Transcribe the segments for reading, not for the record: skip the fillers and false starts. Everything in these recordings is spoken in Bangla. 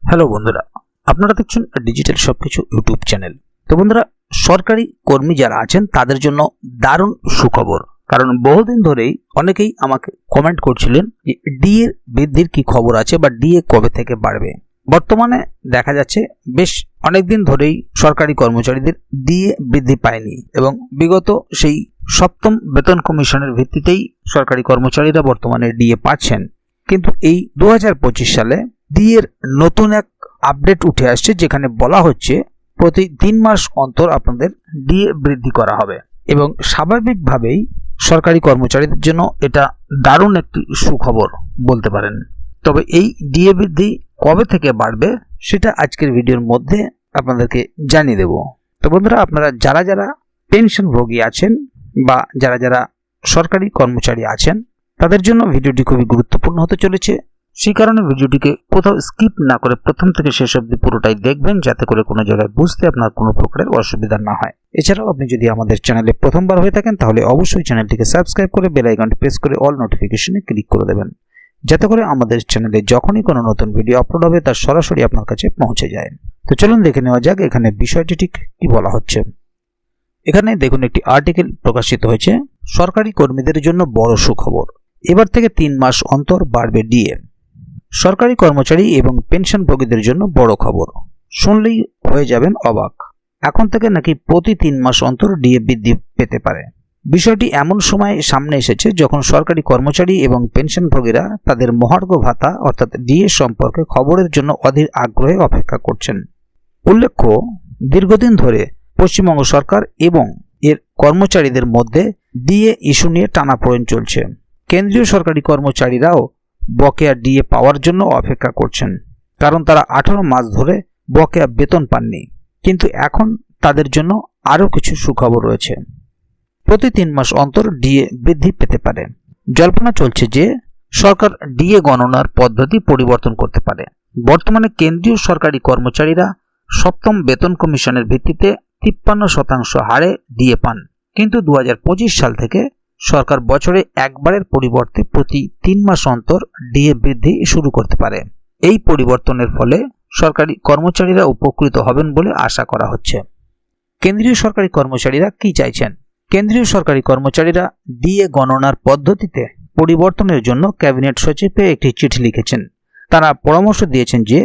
হ্যালো বন্ধুরা, আপনারা দেখছেন ডিজিটাল সবকিছু ইউটিউব চ্যানেল। তো বন্ধুরা, সরকারি কর্মী যারা আছেন তাদের জন্য দারুণ সুখবর। কারণ বহুদিন ধরেই অনেকেই আমাকে কমেন্ট করছিলেন যে ডিএ বৃদ্ধির কি খবর আছে বা ডিএ কবে থেকে বাড়বে। বর্তমানে দেখা যাচ্ছে বেশ অনেকদিন ধরেই সরকারি কর্মচারীদের ডিএ বৃদ্ধি পায়নি এবং বিগত সেই সপ্তম বেতন কমিশনের ভিত্তিতেই সরকারি কর্মচারীরা বর্তমানে ডিএ পাচ্ছেন। কিন্তু এই 2025 সালে ডিএর নতুন এক আপডেট উঠে আসছে, যেখানে বলা হচ্ছে প্রতি 3 মাস অন্তর আপনাদের ডিএ বৃদ্ধি করা হবে এবং স্বাভাবিকভাবেই সরকারি কর্মচারীদের জন্য এটা দারুণ একটি সুখবর বলতে পারেন। তবে এই ডিএ বৃদ্ধি কবে থেকে বাড়বে সেটা আজকের ভিডিওর মধ্যে আপনাদেরকে জানিয়ে দেব। তো বন্ধুরা, আপনারা যারা যারা পেনশনভোগী আছেন বা যারা যারা সরকারি কর্মচারী আছেন তাদের জন্য ভিডিওটি খুবই গুরুত্বপূর্ণ হতে চলেছে। সেই কারণে ভিডিওটিকে কোথাও স্কিপ না করে প্রথম থেকে শেষ অবধি পুরোটাই দেখবেন, যাতে করে কোনো জায়গায় বুঝতে আপনার কোনো প্রকারের অসুবিধা না হয়। এছাড়াও আপনি যদি আমাদের চ্যানেলে প্রথমবার হয়ে থাকেন তাহলে অবশ্যই চ্যানেলটিকে সাবস্ক্রাইব করে বেল আইকনটি প্রেস করে অল নোটিফিকেশনে ক্লিক করে দেবেন, যাতে করে আমাদের চ্যানেলে যখনই কোনো নতুন ভিডিও আপলোড হবে তার সরাসরি আপনার কাছে পৌঁছে যায়। তো চলুন দেখে নেওয়া যাক এখানে বিষয়টি ঠিক কি বলা হচ্ছে। এখানে দেখুন একটি আর্টিকেল প্রকাশিত হয়েছে, সরকারি কর্মীদের জন্য বড় সুখবর, এবার থেকে 3 মাস অন্তর বাড়বে ডিএ। সরকারি কর্মচারী এবং পেনশনভোগীদের জন্য বড় খবর, শুনলেই হয়ে যাবেন অবাক। এখন থেকে নাকি প্রতি 3 মাস অন্তর ডিএ বৃদ্ধি পেতে পারে। বিষয়টি এমন সময় সামনে এসেছে যখন সরকারি কর্মচারী এবং পেনশনভোগীরা তাদের মহার্ঘ ভাতা অর্থাৎ ডিএ সম্পর্কে খবরের জন্য অধীর আগ্রহে অপেক্ষা করছেন। উল্লেখ্য, দীর্ঘদিন ধরে পশ্চিমবঙ্গ সরকার এবং এর কর্মচারীদের মধ্যে ডিএ ইস্যু নিয়ে টানাপোড়েন চলছে। কেন্দ্রীয় সরকারি কর্মচারীরাও বকেয়া ডিএ পাওয়ার জন্য অপেক্ষা করছেন, কারণ তারা 18 মাস ধরে বকেয়া বেতন পাননি। কিন্তু এখন তাদের জন্য আরও কিছু সুখবর রয়েছে। প্রতি 3 মাস অন্তর ডিএ বৃদ্ধি পেতে পারে। জল্পনা চলছে যে সরকার ডিএ গণনার পদ্ধতি পরিবর্তন করতে পারে। বর্তমানে কেন্দ্রীয় সরকারি কর্মচারীরা সপ্তম বেতন কমিশনের ভিত্তিতে 53% হারে ডিএ পান, কিন্তু 2025 সাল থেকে সরকার বছরে একবারের পরিবর্তে প্রতি 3 মাস অন্তর ডিএ বৃদ্ধি শুরু করতে পারে। এই পরিবর্তনের ফলে সরকারি কর্মচারীরা উপকৃত হবেন বলে আশা করা হচ্ছে। কেন্দ্রীয় সরকারি কর্মচারীরা কি চাইছেন? কেন্দ্রীয় সরকারি কর্মচারীরা ডিএ গণনার পদ্ধতিতে পরিবর্তনের জন্য ক্যাবিনেট সচিবকে একটি চিঠি লিখেছেন। তারা পরামর্শ দিয়েছেন যে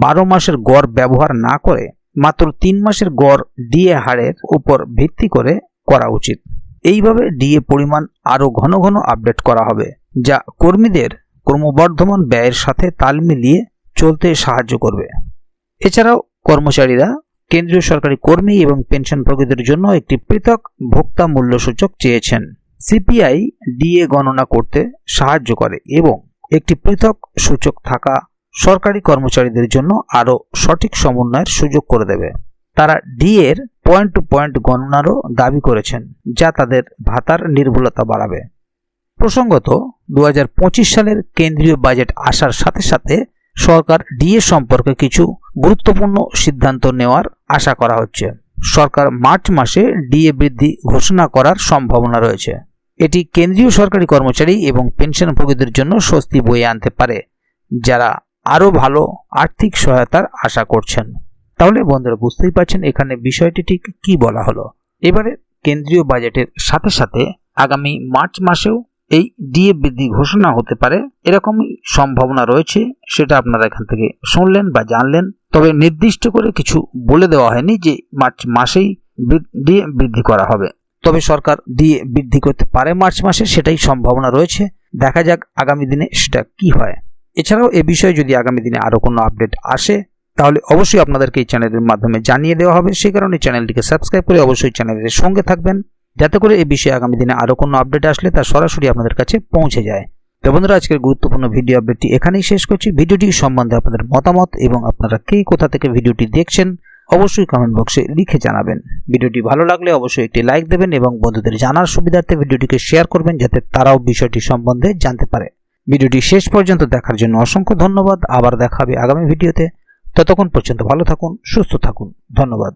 12 মাসের গড় ব্যবহার না করে মাত্র 3 মাসের গড় ডিএ হারের উপর ভিত্তি করে করা উচিত। এইভাবে ডিএ পরিমাণ আরও ঘন ঘন আপডেট করা হবে, যা কর্মীদের ক্রমবর্ধমান ব্যয়ের সাথে তাল মিলিয়ে চলতে সাহায্য করবে। এছাড়াও কর্মচারীরা কেন্দ্রীয় সরকারি কর্মী এবং পেনশনভোগীদের জন্য একটি পৃথক ভোক্তা মূল্য সূচক চেয়েছেন। সিপিআই ডিএ গণনা করতে সাহায্য করে এবং একটি পৃথক সূচক থাকা সরকারি কর্মচারীদের জন্য আরও সঠিক সমন্বয়ের সুযোগ করে দেবে। তারা ডিএর পয়েন্ট টু পয়েন্ট গণনারও দাবি করেছেন, যা তাদের ভাতার নির্ভুলতা বাড়াবে। প্রসঙ্গত, 2025 সালের কেন্দ্রীয় বাজেট আসার সাথে সাথে সরকার ডিএ সম্পর্কে কিছু গুরুত্বপূর্ণ সিদ্ধান্ত নেওয়ার আশা করা হচ্ছে। সরকার মার্চ মাসে ডিএ বৃদ্ধি ঘোষণা করার সম্ভাবনা রয়েছে। এটি কেন্দ্রীয় সরকারি কর্মচারী এবং পেনশনভোগীদের জন্য স্বস্তি বয়ে আনতে পারে, যারা আরও ভালো আর্থিক সহায়তার আশা করছেন। তাহলে বন্ধুরা, বুঝতেই পারছেন এখানে বিষয়টি ঠিক কি বলা হলো। এবারে কেন্দ্রীয় বাজেটের সাথে সাথে আগামী মার্চ মাসেও এই ডিএ বৃদ্ধি ঘোষণা হতে পারে, এরকমই সম্ভাবনা রয়েছে। সেটা আপনারা এখান থেকে শুনলেন বা জানলেন। তবে নির্দিষ্ট করে কিছু বলে দেওয়া হয়নি যে মার্চ মাসেই ডিএ বৃদ্ধি করা হবে। তবে সরকার ডিএ বৃদ্ধি করতে পারে মার্চ মাসে, সেটাই সম্ভাবনা রয়েছে। দেখা যাক আগামী দিনে সেটা কি হয়। এছাড়াও এ বিষয়ে যদি আগামী দিনে আরও কোনো আপডেট আসে তাহলে অবশ্যই আপনাদেরকে এই চ্যানেলের মাধ্যমে জানিয়ে দেওয়া হবে। সেই কারণে চ্যানেলটিকে সাবস্ক্রাইব করে অবশ্যই চ্যানেলের সঙ্গে থাকবেন, যাতে করে এই বিষয়ে আগামী দিনে আরও কোনো আপডেট আসলে তা সরাসরি আপনাদের কাছে পৌঁছে যায়। তো বন্ধুরা, আজকের গুরুত্বপূর্ণ ভিডিও আপডেটটি এখানেই শেষ করছি। ভিডিওটি সম্বন্ধে আপনাদের মতামত এবং আপনারা কে কোথা থেকে ভিডিওটি দেখছেন অবশ্যই কমেন্ট বক্সে লিখে জানাবেন। ভিডিওটি ভালো লাগলে অবশ্যই একটি লাইক দেবেন এবং বন্ধুদের জানার সুবিধার্থে ভিডিওটিকে শেয়ার করবেন, যাতে তারাও বিষয়টি সম্বন্ধে জানতে পারে। ভিডিওটি শেষ পর্যন্ত দেখার জন্য অসংখ্য ধন্যবাদ। আবার দেখা হবে আগামী ভিডিওতে। ততক্ষণ পর্যন্ত ভালো থাকুন, সুস্থ থাকুন। ধন্যবাদ।